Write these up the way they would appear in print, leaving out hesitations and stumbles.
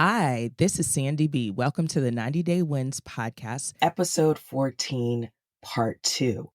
Hi, this is SandyB. Welcome to the 90 Day Wins podcast, episode 14, part 2.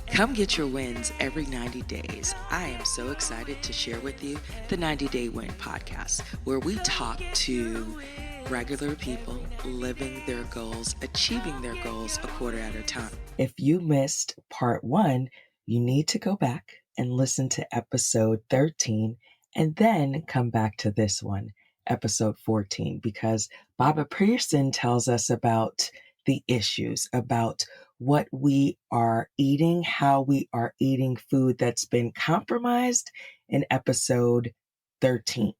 Come get your wins every 90 days. I am so excited to share with you the 90 Day Win podcast, where we talk to regular people living their goals, achieving their goals a quarter at a time. If you missed part 1, you need to go back and listen to episode 13 and then come back to this one, episode 14, because Pear Sun tells us about the issues, about what we are eating, how we are eating food that's been compromised in episode 13,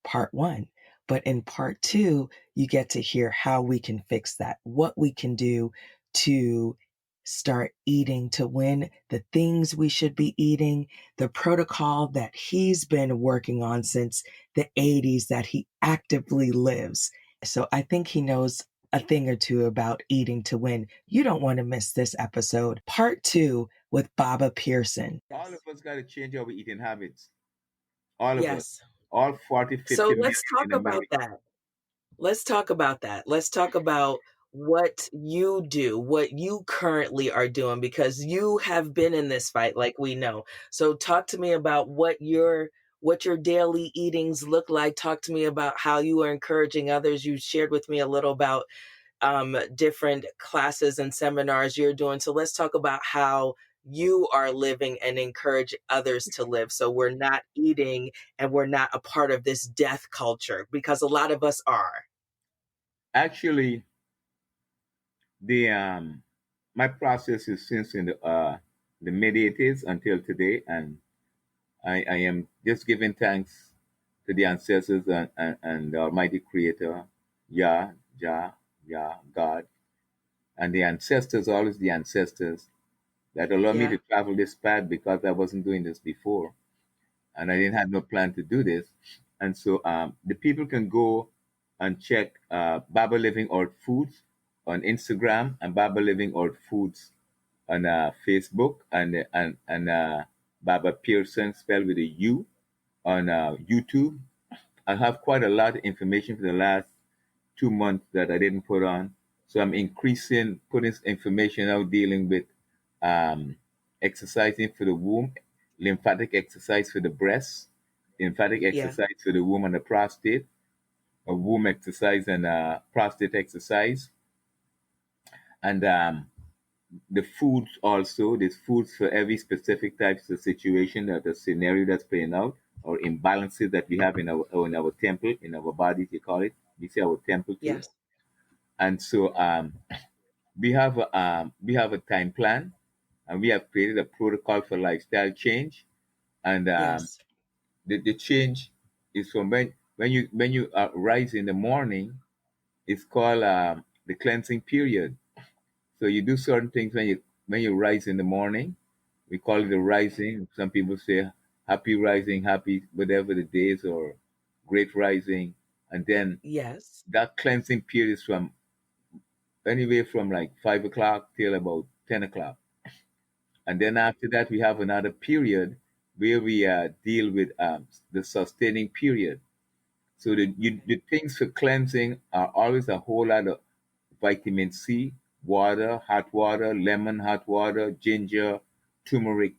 part 1. But in part 2, you get to hear how we can fix that, what we can do to start eating to win, the things we should be eating, the protocol that he's been working on since the 80s that he actively lives. So I think he knows a thing or two about eating to win. You don't want to miss this episode. Part 2 with Pear Sun. All of us got to change our eating habits. All of us. Yes. All 40, 50 So let's talk million in about America. that. Let's talk about that. Let's talk about what you do, what you currently are doing, because you have been in this fight, like we know. So talk to me about what your daily eatings look like. Talk to me about how you are encouraging others. You shared with me a little about different classes and seminars you're doing. So let's talk about how you are living and encourage others to live. So we're not eating and we're not a part of this death culture, because a lot of us are. Actually, my process is since in the mid-80s until today, and I am just giving thanks to the ancestors and the Almighty Creator, Yah, God, and the ancestors, always the ancestors, that allowed me to travel this path because I wasn't doing this before, and I didn't have no plan to do this. And so the people can go and check Baba Living Old Foods on Instagram and Baba Living Old Foods on Facebook and Baba Pear Sun spelled with a U on YouTube. I have quite a lot of information for the last 2 months that I didn't put on. So I'm increasing, putting information out dealing with um, exercising for the womb, lymphatic exercise for the breast, lymphatic exercise for the womb and the prostate, a womb exercise and prostate exercise. And the foods also, there's foods for every specific types of situation, that the scenario that's playing out, or imbalances that we have in our temple, in our bodies, you call it. We say our temple too. Yes. And so we have a time plan, and we have created a protocol for lifestyle change. And the change is from when you rise in the morning. It's called the cleansing period. So you do certain things when you rise in the morning. We call it the rising. Some people say happy rising, happy whatever the days, or great rising. And then that cleansing period is from anywhere from like 5 o'clock till about 10 o'clock. And then after that, we have another period where we deal with the sustaining period. So the things for cleansing are always a whole lot of vitamin C, water, hot water, lemon, hot water, ginger, turmeric,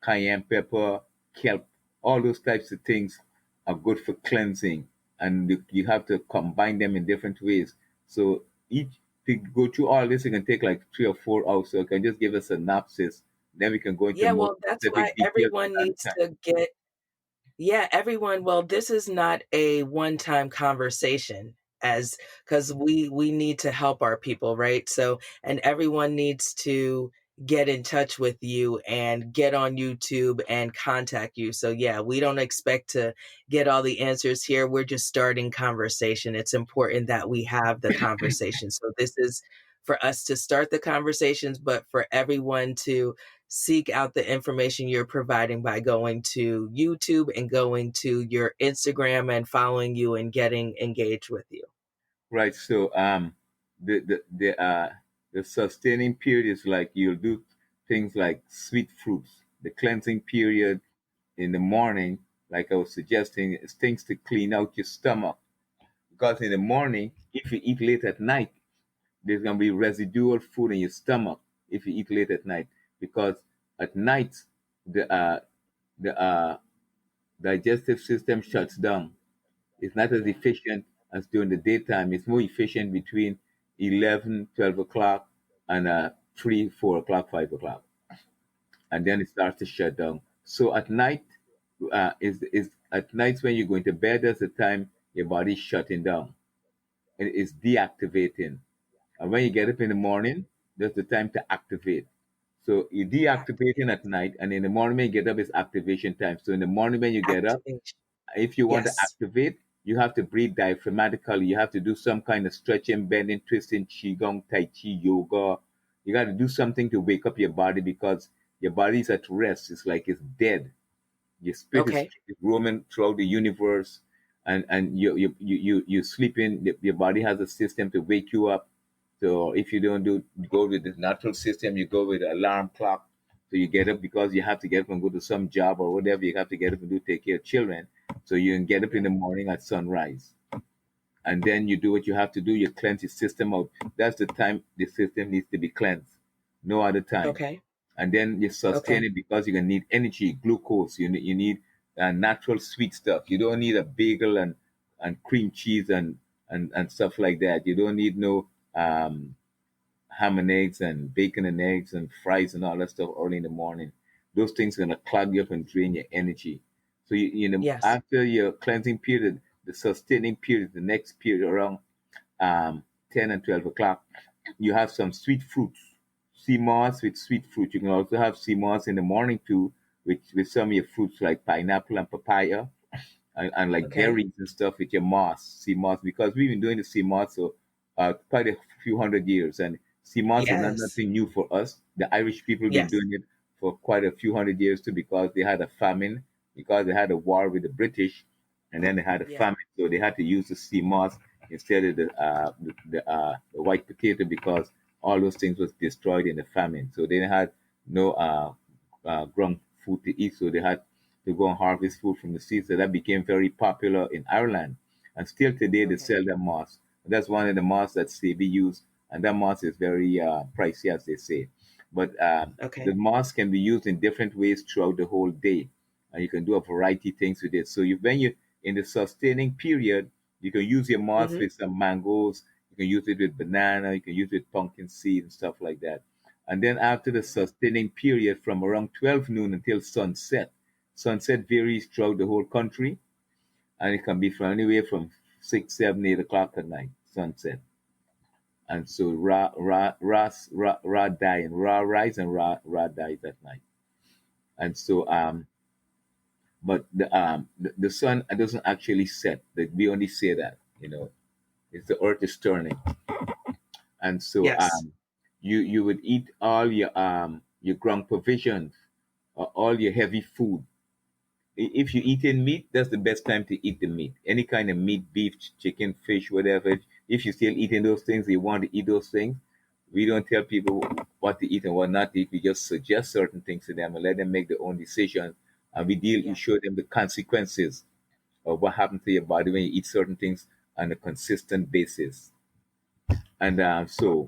cayenne pepper, kelp. All those types of things are good for cleansing, and you have to combine them in different ways. So each to go through all this, it can take like 3 or 4 hours. So I can just give a synopsis. Then we can go into more That's specific why details. everyone needs to get. Everyone. Well, this is not a one-time conversation, because we need to help our people, right? So, and everyone needs to get in touch with you and get on YouTube and contact you. So we don't expect to get all the answers here. We're just starting conversation. It's important that we have the conversation. So this is for us to start the conversations, but for everyone to seek out the information you're providing by going to YouTube and going to your Instagram and following you and getting engaged with you. Right. So the sustaining period is like you'll do things like sweet fruits. The cleansing period in the morning like I was suggesting, is things to clean out your stomach. Because in the morning, if you eat late at night, there's gonna be residual food in your stomach if you eat late at night. Because at night, the digestive system shuts down. It's not as Yeah. efficient as during the daytime. It's more efficient between 11, 12 o'clock and 3, 4 o'clock, 5 o'clock. And then it starts to shut down. So at night, is at nights when you're going to bed, that's the time your body's shutting down and it's deactivating. And when you get up in the morning, that's the time to activate. So you're deactivating Activate. at night, and in the morning when you get up, it's activation time. So in the morning when you get up, Activation. if you want to Yes. activate, you have to breathe diaphragmatically. You have to do some kind of stretching, bending, twisting, qigong, tai chi, yoga. You got to do something to wake up your body because your body's at rest. It's like it's dead. Your spirit is Okay. roaming throughout the universe, and you sleeping. Your body has a system to wake you up. So if you don't do go with the natural system, you go with the alarm clock. So you get up because you have to get up and go to some job or whatever you have to get up and do take care of children. So you can get up in Yeah. the morning at sunrise, and then you do what you have to do. You cleanse your system out. That's the time the system needs to be cleansed. No other time. Okay. And then you sustain Okay. it because you're gonna need energy, glucose. You need natural sweet stuff. You don't need a bagel and cream cheese and stuff like that. You don't need no ham and eggs and bacon and eggs and fries and all that stuff early in the morning. Those things are gonna clog you up and drain your energy. So Yes. after your cleansing period, the sustaining period, the next period around um, 10 and 12 o'clock, you have some sweet fruits, sea moss with sweet fruit. You can also have sea moss in the morning too, with some of your fruits like pineapple and papaya and like Okay. berries and stuff with your moss, sea moss, because we've been doing the sea moss for quite a few hundred years. And sea moss is not Yes. nothing new for us. The Irish people have been Yes. doing it for quite a few hundred years too, because they had a famine, because they had a war with the British, and then they had a Yeah. famine, so they had to use the sea moss instead of the white potato because all those things was destroyed in the famine. So they had no ground food to eat, so they had to go and harvest food from the sea. So that became very popular in Ireland. And still today, they Okay. sell that moss. That's one of the moss that SandyB use. And that moss is very pricey, as they say. But the Okay. moss can be used in different ways throughout the whole day. And you can do a variety of things with it. So when you in the sustaining period, you can use your moss Mm-hmm. with some mangoes. You can use it with banana. You can use it with pumpkin seed and stuff like that. And then after the sustaining period from around 12 noon until sunset, sunset varies throughout the whole country, and it can be from anywhere from 6, 7, 8 o'clock at night, sunset. And so Ra dying, Ra rise and Ra dies at night. And so but the sun doesn't actually set. That we only say that, it's the earth is turning. And so Yes. you would eat all your ground provisions, all your heavy food. If you eat in meat, that's the best time to eat the meat. Any kind of meat, beef, chicken, fish, whatever. If you're still eating those things, you want to eat those things. We don't tell people what to eat and what not to eat. We just suggest certain things to them and let them make their own decisions. And we Yeah. show them the consequences of what happens to your body when you eat certain things on a consistent basis. And so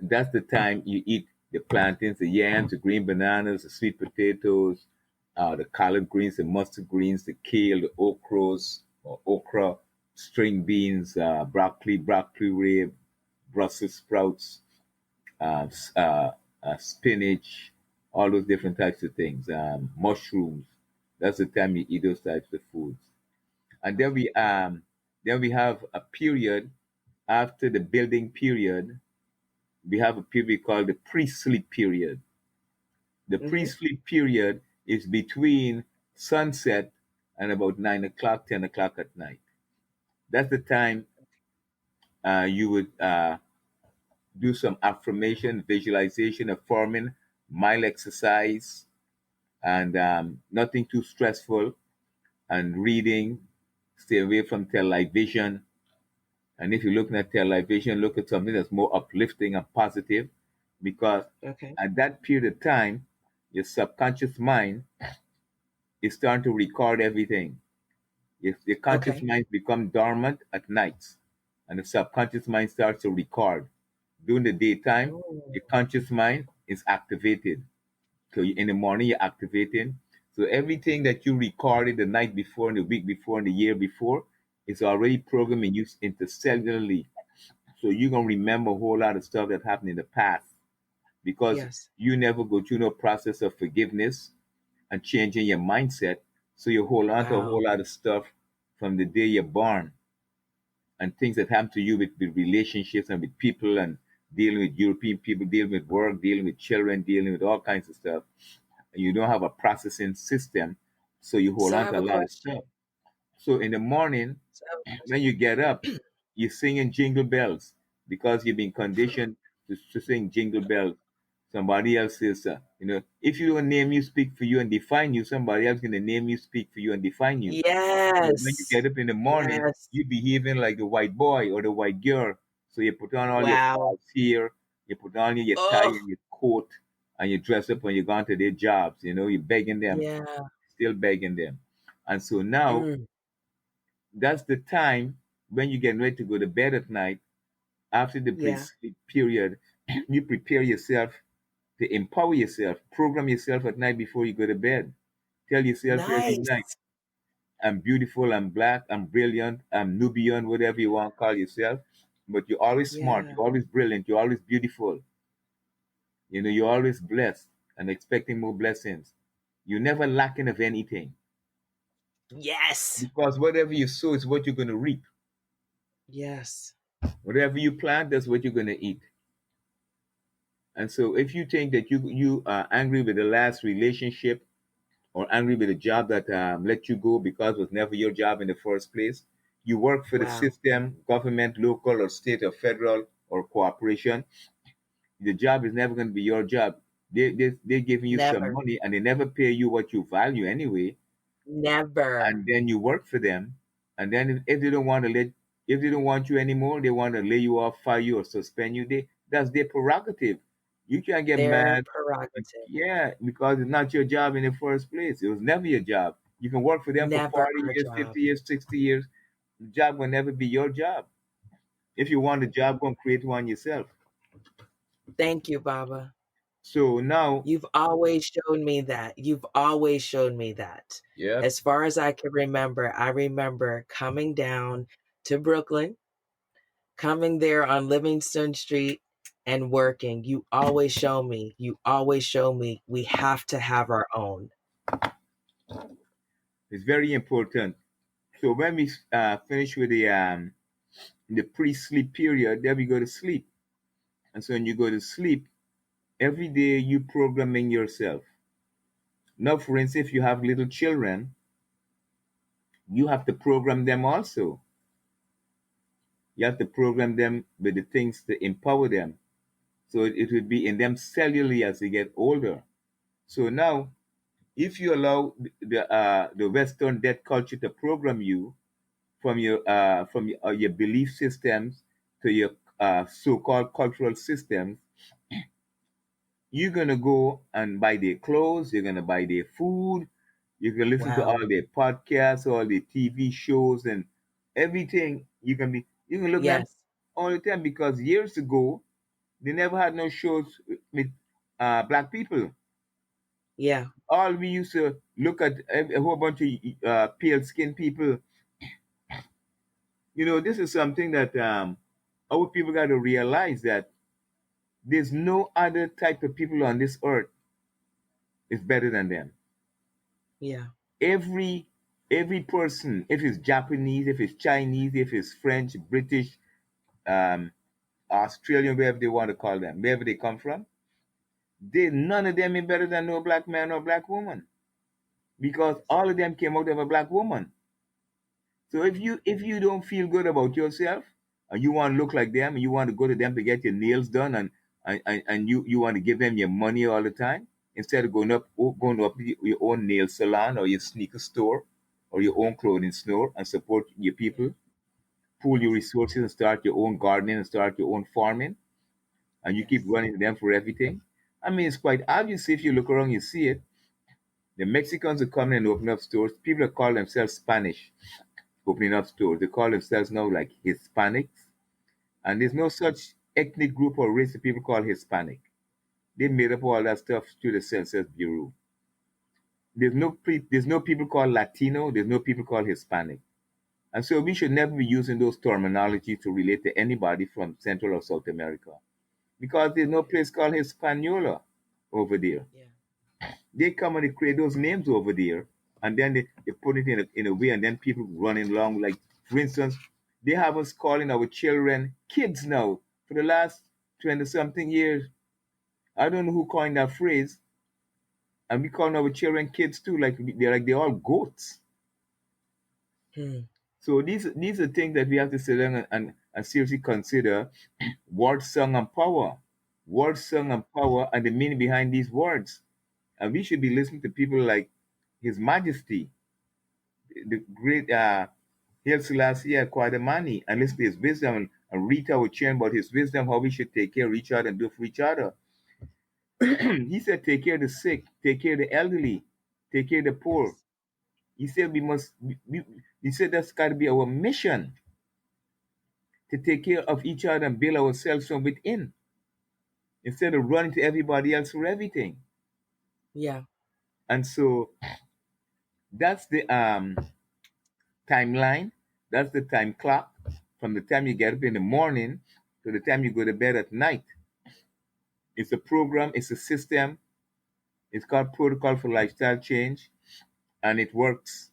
that's the time you eat the plantains, the yams, the green bananas, the sweet potatoes, the collard greens, the mustard greens, the kale, the okra, string beans, broccoli rabe, Brussels sprouts, spinach, all those different types of things, mushrooms. That's the time you eat those types of foods. And Okay. then we have a period after the building period. We have a period called the pre-sleep period. The Mm-hmm. pre-sleep period is between sunset and about 9 o'clock, 10 o'clock at night. That's the time you would do some affirmation, visualization, affirming, mild exercise, and nothing too stressful, and reading. Stay away from television. And if you're looking at television, look at something that's more uplifting and positive, because Okay. at that period of time, your subconscious mind It's starting to record everything. If the conscious Okay. mind become dormant at nights, and the subconscious mind starts to record. During the daytime, Oh, the conscious mind is activated. So in the morning, you're activating. So everything that you recorded the night before, and the week before, and the year before, is already programming you intercellularly. So you're gonna remember a whole lot of stuff that happened in the past because yes. you never go through no process of forgiveness and changing your mindset. So you hold on to a whole Wow. lot of stuff from the day you're born and things that happen to you with relationships and with people and dealing with European people, dealing with work, dealing with children, dealing with all kinds of stuff. And you don't have a processing system, so you hold So I on have to a a lot of question. stuff. So in the morning, So I have a when you get up, you're singing jingle bells because you've been conditioned to sing jingle bells. Somebody else says, if you don't name you, speak for you, and define you, somebody else going to name you, speak for you, and define you. So when you yes. get up in the morning, Yes. you behaving like the white boy or the white girl. So you put on all your Wow. false hair, you put on your tie Oh, and your coat, and you dress up when you go to their jobs. You're begging them, yeah. still begging them. And so now Mm, that's the time when you're getting ready to go to bed at night after the yeah. pre-sleep period. You prepare yourself to empower yourself, program yourself at night before you go to bed. Tell yourself every night, Nice. I'm beautiful, I'm black, I'm brilliant, I'm Nubian, whatever you want to call yourself. But you're always smart, Yeah. you're always brilliant, you're always beautiful. You're always blessed and expecting more blessings. You're never lacking of anything Yes. because whatever you sow is what you're going to reap. Yes. Whatever you plant, that's what you're going to eat. And so if you think that you are angry with the last relationship or angry with a job that let you go because it was never your job in the first place, you work for the Wow. system, government, local or state or federal or corporation, the job is never going to be your job. They're giving you some Never. money and they never pay you what you value anyway. Never. And then you work for them. And then if they don't want to if they don't want you anymore, they want to lay you off, fire you, or suspend you. That's their prerogative. You can't get Their mad. prerogative. Yeah, because it's not your job in the first place. It was never your job. You can work for them for Never 40 our years, job. 50 years, 60 years. The job will never be your job. If you want a job, go and create one yourself. Thank you, Baba. So now, You've always shown me that. You've always shown me that. yeah, As far as I can remember, I remember coming down to Brooklyn, coming there on Livingston Street and working. You always show me we have to have our own. it's very important. So when we finish with the pre-sleep period, then we go to sleep. And so when you go to sleep, every day you programming yourself. Now, for instance, if you have little children, you have to program them also. You have to program them with the things to empower them. So it would be in them cellularly as they get older. So now, if you allow the Western death culture to program you from your belief systems to your so-called cultural systems, you're gonna go and buy their clothes, you're gonna buy their food, you can listen to Wow. all their podcasts, all the TV shows, and everything. You can look at them Yes. all the time because years ago they never had no shows with black people. Yeah. All we used to look at a whole bunch of pale skinned people. This is something that our people got to realize that there's no other type of people on this earth is better than them. Yeah. Every person, if it's Japanese, if it's Chinese, if it's French, British, um, Australian, wherever they want to call them, wherever they come from, none of them is better than no black man or black woman because Yes. all of them came out of a black woman. So if you don't feel good about yourself and you want to look like them and you want to go to them to get your nails done and you want to give them your money all the time instead of going up your own nail salon or your sneaker store or your own clothing store and support your Yeah. people, pool your Yes. resources and start your own gardening and start your own farming and you keep Yes. running to them for everything. I mean, it's quite obvious if you look around, you see it. The Mexicans are coming and opening up stores. People that call themselves Spanish opening up stores. They call themselves now like Hispanics. And there's no such ethnic group or race of people called Hispanic. They made up all that stuff through the Census Bureau. There's no people called Latino. There's no people called Hispanic. And so we should never be using those terminologies to relate to anybody from Central or South America because there's no place called Hispaniola over there. Yeah. They come and they create those names over there, and then they put it in a way, and then people running along. Like, for instance, they have us calling our children kids now for the last 20 something years. I don't know who coined that phrase, and we call our children kids too, they're all goats. Hmm. So these are things that we have to sit down and seriously consider. Words, song, and power. Words, song, and power, and the meaning behind these words. And we should be listening to people like His Majesty, the great Haile Selassie Kwadamani, and listen to his wisdom and read our chant about his wisdom, how we should take care of each other and do for each other. He said, take care of the sick, take care of the elderly, take care of the poor. He said he said that's got to be our mission to take care of each other and build ourselves from within instead of running to everybody else for everything. Yeah. And so that's the timeline. That's the time clock from the time you get up in the morning to the time you go to bed at night. It's a program, it's a system. It's called Protocol for Lifestyle Change, and it works.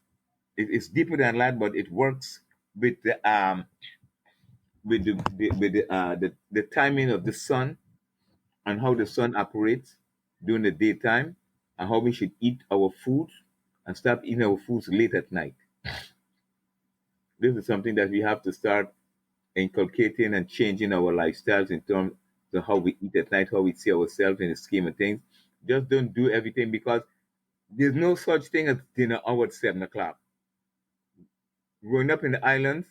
It's deeper than that, but it works with the timing of the sun and how the sun operates during the daytime, and how we should eat our food and stop eating our foods late at night. This is something that we have to start inculcating and changing our lifestyles in terms of how we eat at night, how we see ourselves in the scheme of things. Just don't do everything because there's no such thing as dinner hour at 7 o'clock. Growing up in the islands,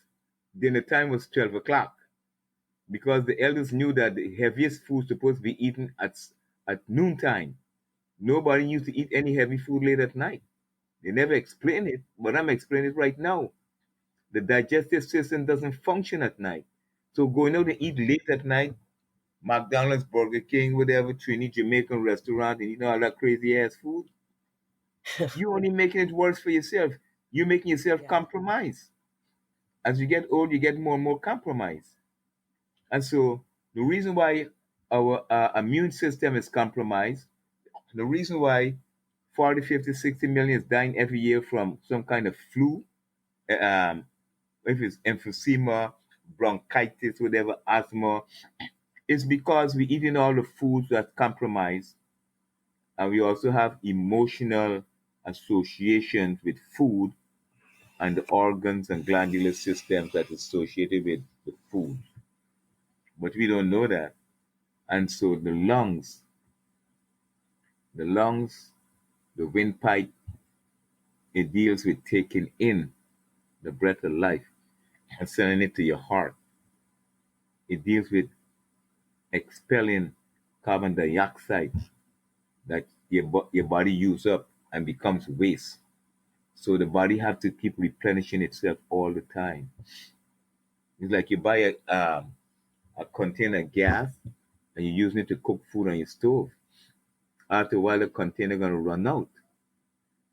dinner time was 12 o'clock because the elders knew that the heaviest food supposed to be eaten at noontime. Nobody used to eat any heavy food late at night. They never explained it, but I'm explaining it right now. The digestive system doesn't function at night. So going out to eat late at night, McDonald's, Burger King, whatever, Trini Jamaican restaurant, and all that crazy ass food, you're only making it worse for yourself. You're making yourself Yeah. compromise. As you get old, you get more and more compromised. And so the reason why our immune system is compromised, the reason why 40, 50, 60 million is dying every year from some kind of flu, um, if it's emphysema, bronchitis, whatever, asthma, is because we're eating all the foods that compromise, and we also have emotional associations with food and the organs and glandular systems that are associated with the food. But we don't know that. And so the lungs, the windpipe, it deals with taking in the breath of life and sending it to your heart. It deals with expelling carbon dioxide that your body uses up and becomes waste. So the body have to keep replenishing itself all the time. It's like you buy a container of gas and you're using it to cook food on your stove. After a while, the container gonna run out.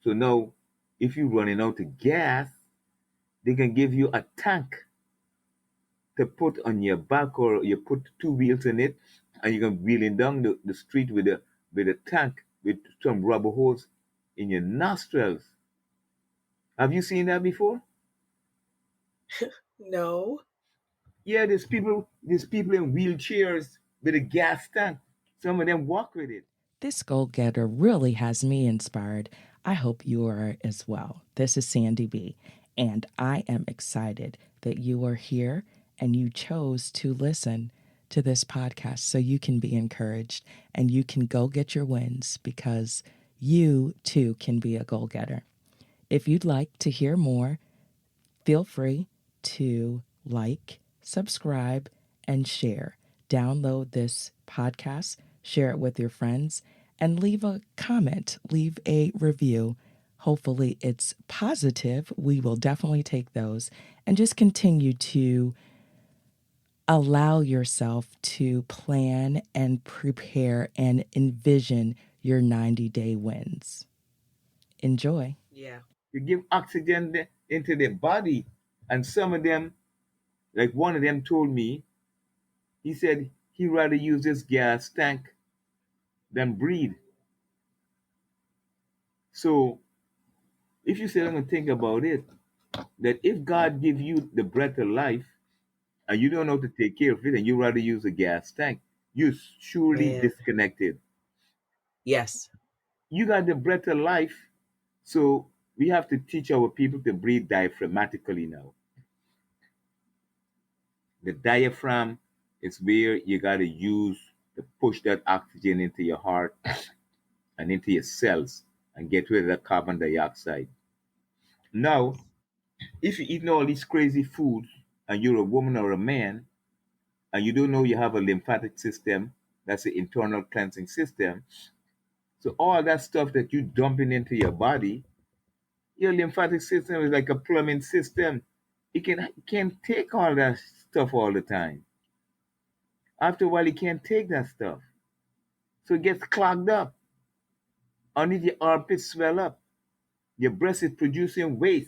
So now, if you're running out of gas, they can give you a tank to put on your back, or you put two wheels in it, and you can wheeling down the street with a tank with some rubber hose in your nostrils. Have you seen that before? No. Yeah, there's people in wheelchairs with a gas tank. Some of them walk with it. This goal getter really has me inspired. I hope you are as well. This is SandyB, and I am excited that you are here and you chose to listen to this podcast so you can be encouraged and you can go get your wins because you too can be a goal getter. If you'd like to hear more, feel free to like, subscribe, and share. Download this podcast, share it with your friends, and leave a comment, leave a review. Hopefully, it's positive. We will definitely take those and just continue to allow yourself to plan and prepare and envision your 90-day wins. Enjoy. Yeah. You give oxygen into their body. And some of them, like one of them told me, he said he'd rather use this gas tank than breathe. So if you sit down and think about it, that if God give you the breath of life and you don't know how to take care of it and you rather use a gas tank, you're surely Man. disconnected. Yes. You got the breath of life, so we have to teach our people to breathe diaphragmatically now. The diaphragm is where you got to use to push that oxygen into your heart and into your cells and get rid of the carbon dioxide. Now, if you're eating all these crazy foods and you're a woman or a man and you don't know you have a lymphatic system, that's the internal cleansing system. So all that stuff that you dumping into your body, your lymphatic system is like a plumbing system. It can't take all that stuff all the time. After a while, it can't take that stuff. So it gets clogged up. Underneath your armpits swell up. Your breast is producing waste.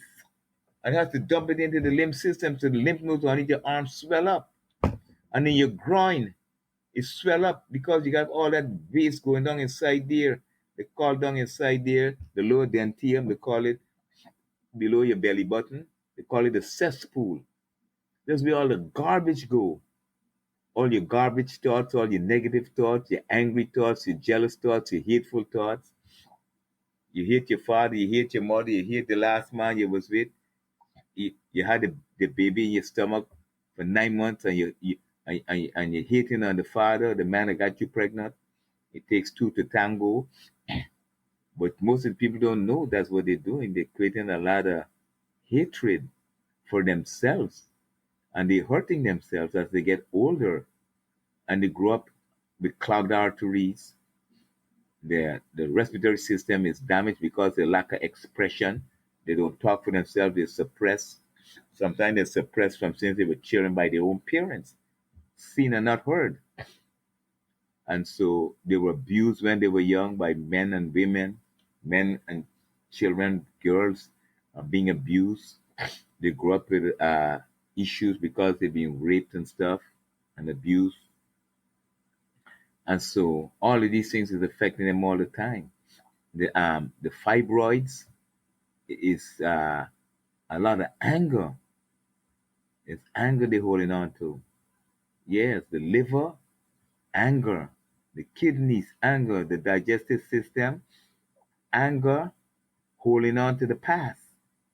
And it has to dump it into the lymph system so the lymph nodes underneath your arms swell up. And then your groin is swell up because you got all that waste going down inside there. They call down inside there, the lower dantium, they call it below your belly button. They call it the cesspool. That's where all the garbage go. All your garbage thoughts, all your negative thoughts, your angry thoughts, your jealous thoughts, your hateful thoughts. You hate your father, you hate your mother, you hate the last man you was with. You had the baby in your stomach for 9 months and and you're hating on the father, the man that got you pregnant. It takes two to tango. But most of the people don't know that's what they're doing. They're creating a lot of hatred for themselves and they're hurting themselves as they get older and they grow up with clogged arteries. The respiratory system is damaged because they lack of expression. They don't talk for themselves, they suppress. Sometimes they're suppressed from since they were children by their own parents, seen and not heard. And so they were abused when they were young by men and women, men and children, girls are being abused. They grew up with issues because they've been raped and stuff and abused. And so all of these things is affecting them all the time. The fibroids is a lot of anger. It's anger they're holding on to. Yes, the liver, anger. The kidneys, anger. The digestive system, anger, holding on to the past.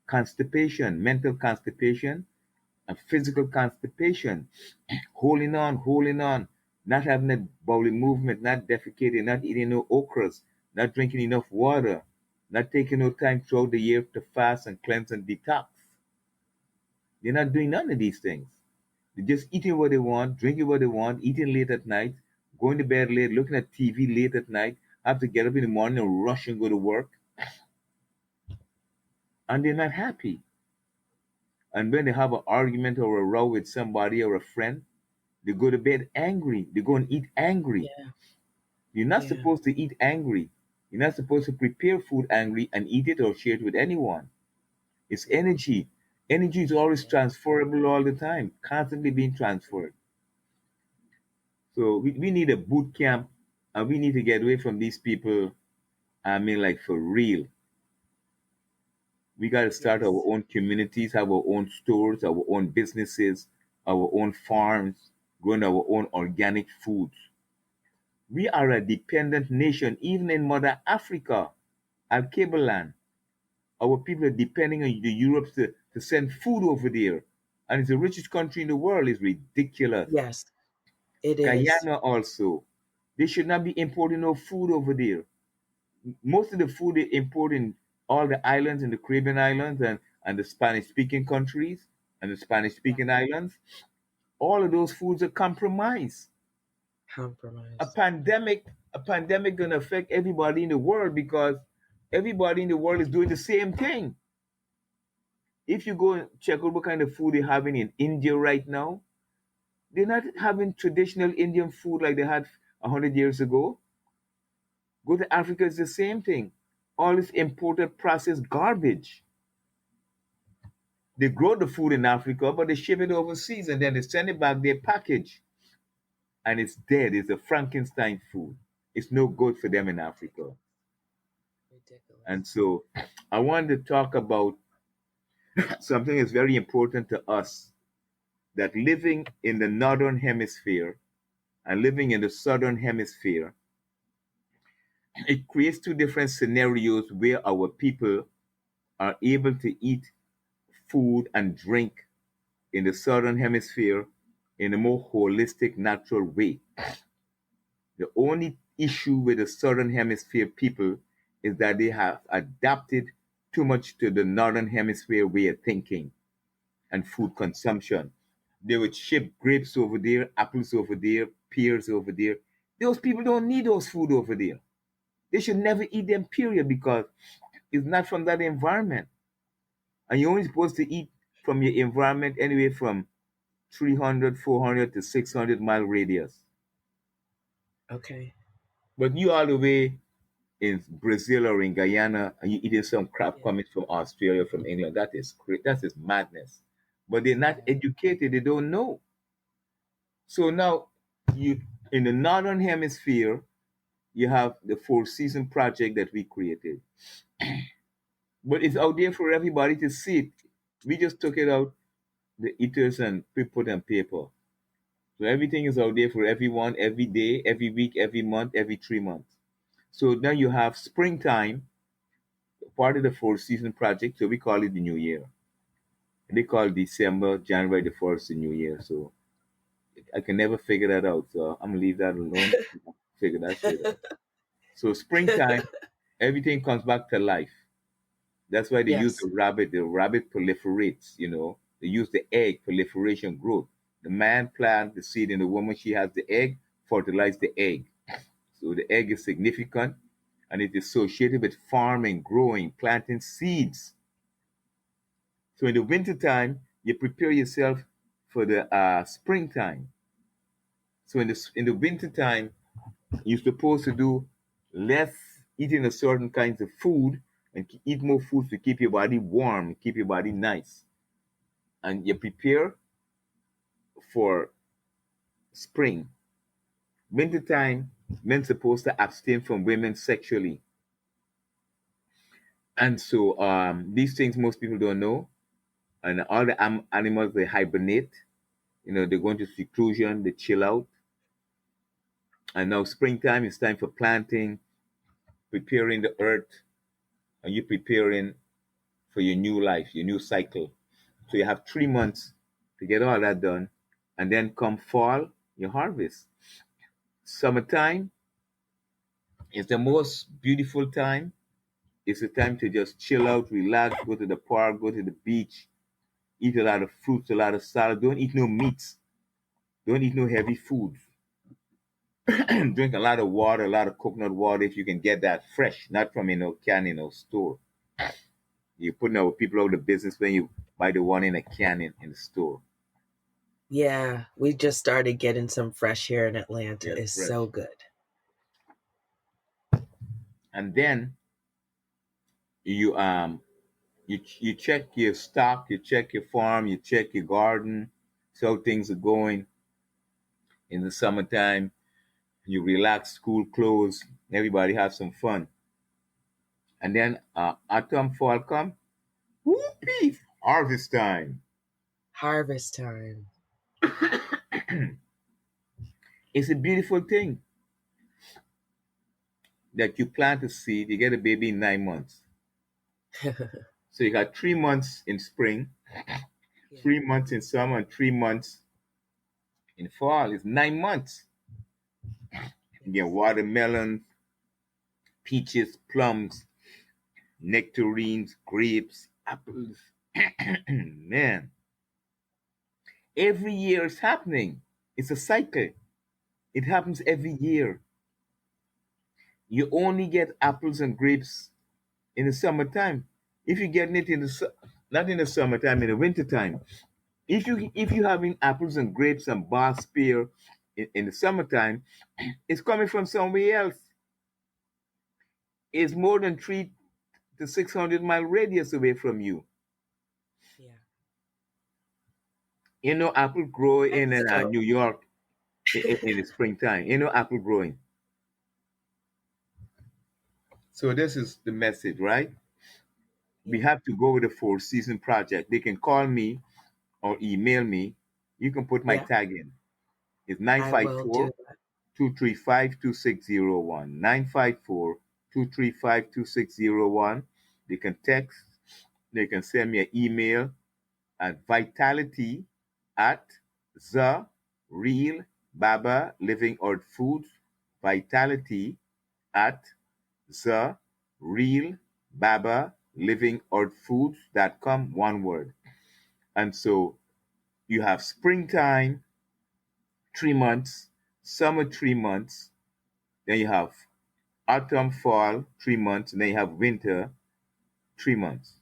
Constipation, mental constipation, and physical constipation. Holding on, not having a bowel movement, not defecating, not eating no okras, not drinking enough water, not taking no time throughout the year to fast and cleanse and detox. They're not doing none of these things. They're just eating what they want, drinking what they want, eating late at night, going to bed late, looking at TV late at night, have to get up in the morning and rush and go to work, and they're not happy. And when they have an argument or a row with somebody or a friend, they go to bed angry. They go and eat angry. Yeah. You're not Yeah. supposed to eat angry. You're not supposed to prepare food angry and eat it or share it with anyone. It's energy. Energy is always transferable all the time, constantly being transferred. So we need a boot camp and we need to get away from these people. I mean, like for real. We got to start our Yes. own communities, have our own stores, our own businesses, our own farms, growing our own organic foods. We are a dependent nation, even in Mother Africa, our cable land. Our people are depending on the Europe to send food over there. And it's the richest country in the world. It's ridiculous. Yes. It is. Guyana also. They should not be importing no food over there. Most of the food they import in all the islands in the Caribbean islands and the Spanish speaking countries and the Spanish Yeah. speaking islands, all of those foods are compromised. A Compromise. pandemic, a pandemic gonna affect everybody in the world because everybody in the world is doing the same thing. If you go and check out what kind of food they're having in India right now, they're not having traditional Indian food like they had 100 years ago. Go to Africa, it's the same thing. All this imported processed garbage. They grow the food in Africa, but they ship it overseas and then they send it back, they package, and it's dead. It's a Frankenstein food. It's no good for them in Africa. Ridiculous. And so I wanted to talk about something that's very important to us, that living in the northern hemisphere and living in the southern hemisphere, it creates two different scenarios where our people are able to eat food and drink in the southern hemisphere in a more holistic, natural way. The only issue with the southern hemisphere people is that they have adapted too much to the northern hemisphere way of thinking and food consumption. They would ship grapes over there, apples over there, pears over there. Those people don't need those food over there. They should never eat them, period, because it's not from that environment. And you're only supposed to eat from your environment anyway from 300, 400 to 600-mile radius. Okay. But you all the way in Brazil or in Guyana and you eating some crap Yeah. coming from Australia, from England, that is great. That is madness. But they're not Yeah. educated. They don't know. So now you in the northern hemisphere, you have the Four Season project that we created. But it's out there for everybody to see it. We just took it out, the eaters, and we put on paper. So everything is out there for everyone, every day, every week, every month, every 3 months. So now you have springtime, part of the Four Season project. So we call it the New Year. They call December, January the 1st the New Year. So I can never figure that out. So I'm gonna leave that alone. Figure that shit out. So springtime, everything comes back to life. That's why they use Yes. the rabbit. The rabbit proliferates, They use the egg proliferation growth. The man plants the seed in the woman, she has the egg, fertilize the egg. So the egg is significant and it is associated with farming, growing, planting seeds. So in the wintertime, you prepare yourself for the springtime. So in the wintertime, you're supposed to do less eating a certain kinds of food and eat more food to keep your body warm, keep your body nice. And you prepare for spring. Wintertime, men supposed to abstain from women sexually. And so these things most people don't know. And all the animals, they hibernate. They go into seclusion, they chill out. And now springtime is time for planting, preparing the earth, and you preparing for your new life, your new cycle. So you have 3 months to get all that done. And then come fall, you harvest. Summertime is the most beautiful time. It's a time to just chill out, relax, go to the park, go to the beach, eat a lot of fruits, a lot of salad. Don't eat no meats. Don't eat no heavy foods. Drink a lot of water, a lot of coconut water if you can get that fresh, not from can store. You're putting our people out of business when you buy the one in a can in the store. Yeah. We just started getting some fresh here in Atlanta. Yes, It's so fresh. good. And then you check your stock, you check your farm, you check your garden, see how things are going in the summertime. You relax, school close, everybody have some fun. And then autumn, fall come, whoopee, harvest time. Harvest time. It's a beautiful thing that you plant a seed, you get a baby in 9 months. So you got 3 months in spring, Yeah. 3 months in summer, and 3 months in fall. It's 9 months. You get Yes. watermelons, peaches, plums, nectarines, grapes, apples. Man, every year it's happening. It's a cycle. It happens every year. You only get apples and grapes in the summertime. If you're getting it not in the summertime, in the wintertime. If you having apples and grapes and bar spear in the summertime, it's coming from somewhere else. It's more than 3 to 600 mile radius away from you. Yeah. Apple grow And in so, New York in the springtime. Apple growing. So this is the message, right? We yeah, have to go with the four-season project. They can call me or email me. You can put my yeah, tag in. It's nine I five will do four that. 235 2601. 954 235 2601. They can text. They can send me an email at vitality at the real Baba Living Earth Foods. Vitality at the real Baba Living Earth Foods.com. One word. And so you have springtime, 3 months, summer, 3 months, then you have autumn, fall, 3 months, and then you have winter, 3 months.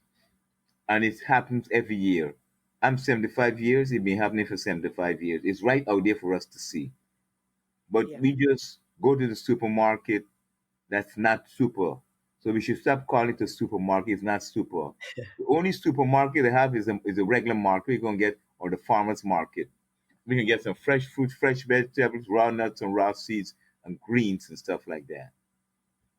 And it happens every year. I'm 75 years, it's been happening for 75 years. It's right out there for us to see. But Yeah. we just go to the supermarket, that's not super. So we should stop calling it a supermarket, it's not super. The only supermarket they have is a regular market you're going to get, or the farmer's market. We can get some fresh fruit, fresh vegetables, raw nuts and raw seeds and greens and stuff like that.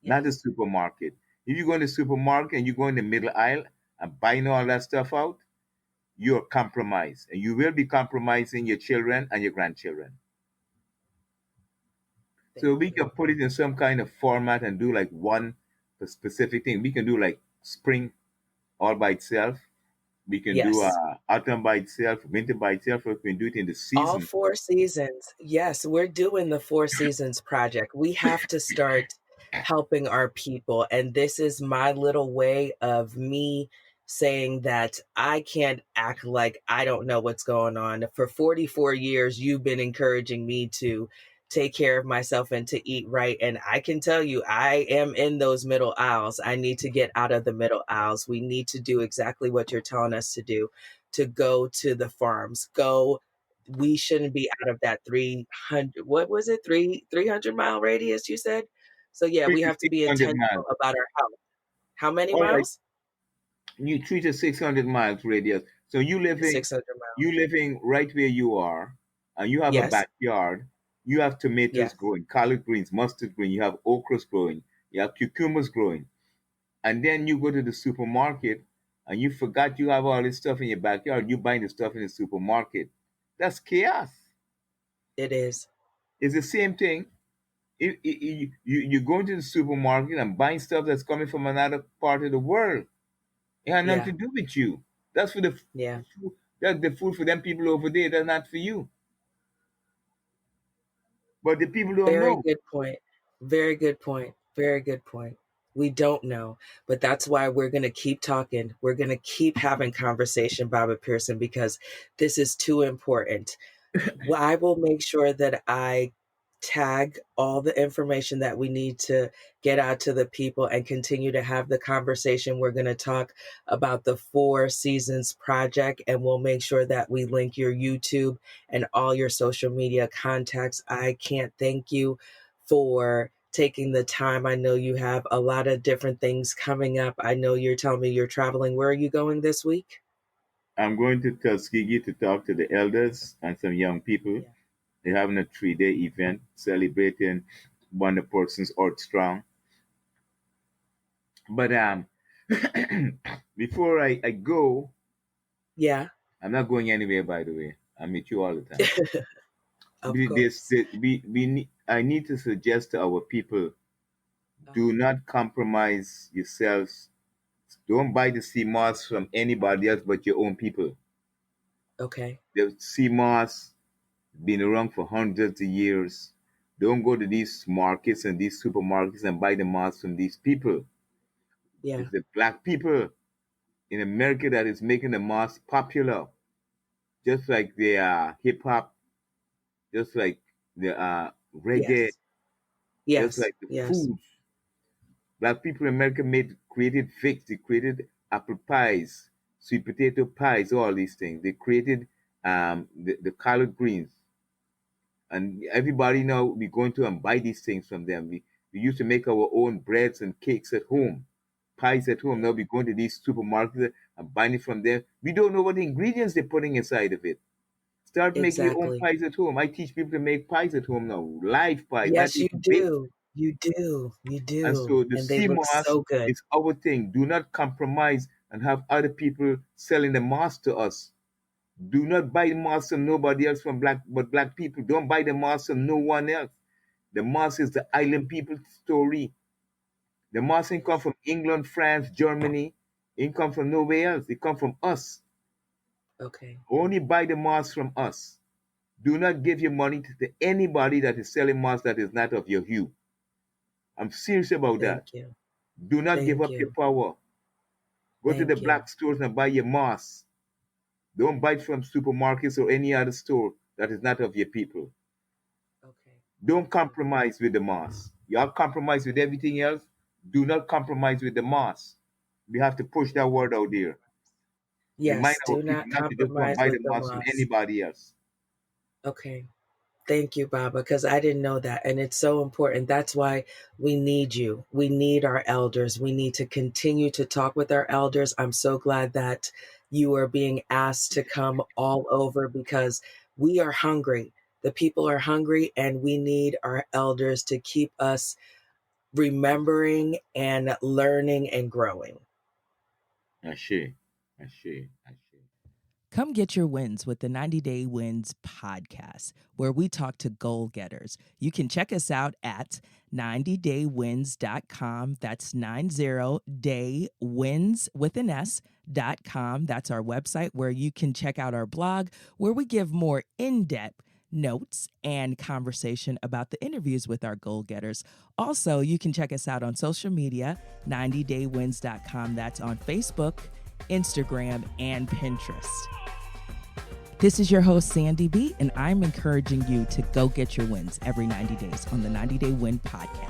Not the Yes, supermarket. If you go in the supermarket and you go in the middle aisle and buying all that stuff out, you're compromised. And you will be compromising your children and your grandchildren. So thank we you. can put it in some kind of format and do like one specific thing. We can do like spring all by itself. We can do Yes. autumn by itself, winter by itself, or we can do it in the All season. four seasons. Yes, we're doing the Four Seasons project. We have to start helping our people. And this is my little way of me saying that I can't act like I don't know what's going on. For 44 years, you've been encouraging me to take care of myself and to eat right. And I can tell you, I am in those middle aisles. I need to get out of the middle aisles. We need to do exactly what you're telling us to do, to go to the farms, go. We shouldn't be out of that 300, what was it, 300-mile radius you said? So yeah, Three we to have to six be hundred intentional miles. about our health. How many All right, miles? you 3 to 600 miles radius. So 600 you miles. living right where you are, and you have a Yes, backyard. You have tomatoes yes, growing, collard greens, mustard green. You have okras growing. You have cucumbers growing, and then you go to the supermarket, and you forgot you have all this stuff in your backyard. You buying the stuff in the supermarket. That's chaos. it is. It's the same thing. You go into the supermarket and buying stuff that's coming from another part of the world. It had nothing Yeah, to do with you. That's for yeah. that's the food for them people over there. That's not for you. But the people don't Very know. good point. Very good point. Very good point. We don't know, but that's why we're going to keep talking. We're going to keep having conversation, Baba Pearson, because this is too important. Well, I will make sure that I tag all the information that we need to get out to the people and continue to have the conversation. We're going to talk about the Four Seasons project, and we'll make sure that we link your YouTube and all your social media contacts. I can't thank you for taking the time. I know you have a lot of different things coming up. I know you're telling me you're traveling. Where are you going this week? I'm going to Tuskegee to talk to the elders and some young people. Yeah. They're having a 3 day event celebrating one person's Earth Strong. But before I go, Yeah, I'm not going anywhere. By the way, I meet you all the time. of course. I need to suggest to our people: do Uh-huh. not compromise yourselves. Don't buy the sea moss from anybody else but your own people. Okay. The sea moss been around for hundreds of years. Don't go to these markets and these supermarkets and buy the moss from these people. Yeah. It's the black people in America that is making the moss popular, just like the hip hop, just like the reggae, Yes. just Yes. like the Yes. foods. Black people in America created fix, they created apple pies, sweet potato pies, all these things. They created the collard greens. And everybody now we going to and buy these things from them. We used to make our own breads and cakes at home, pies at home. Yeah. Now we going to these supermarkets and buying it from them. We don't know what the ingredients they're putting inside of it. Start making your own Exactly. pies at home. I teach people to make pies at home now, live pies, not Yes, you even baked. do. You do. You And do. so the And they look CMOS so good. is our thing. Do not compromise and have other people selling the mass to us. Do not buy the mass from nobody else from black people. Don't buy the mass from no one else. The mass is the island people's story. The mass ain't come Yes. from England, France, Germany. It ain't come from nowhere else. It come from us. Okay. Only buy the mass from us. Do not give your money to anybody that is selling mass that is not of your hue. I'm serious about that. Thank you. Do not give Thank up your you. power. Go to the Thank you. black stores and buy your mass. Don't buy it from supermarkets or any other store that is not of your people. Okay. Don't Thank you. compromise with the mass. Y'all compromise with everything else. Do not compromise with the mass. We have to push that word out there. Remind Yes, our do people not not to just go and compromise buy the with the mass from moss. anybody else. Okay. Thank you, Baba, because I didn't know that. And it's so important. That's why we need you. We need our elders. We need to continue to talk with our elders. I'm so glad that you are being asked to come all over because we are hungry. The people are hungry, and we need our elders to keep us remembering and learning and growing. Ashe. Ashe. Ashe. Come get your wins with the 90 Day Wins podcast, where we talk to goal getters. You can check us out at 90daywins.com. That's 90daywins with an S.com. That's our website where you can check out our blog, where we give more in-depth notes and conversation about the interviews with our goal getters. Also, you can check us out on social media, 90daywins.com. That's on Facebook, Instagram, and Pinterest. This is your host, SandyB, and I'm encouraging you to go get your wins every 90 days on the 90 Day Win podcast.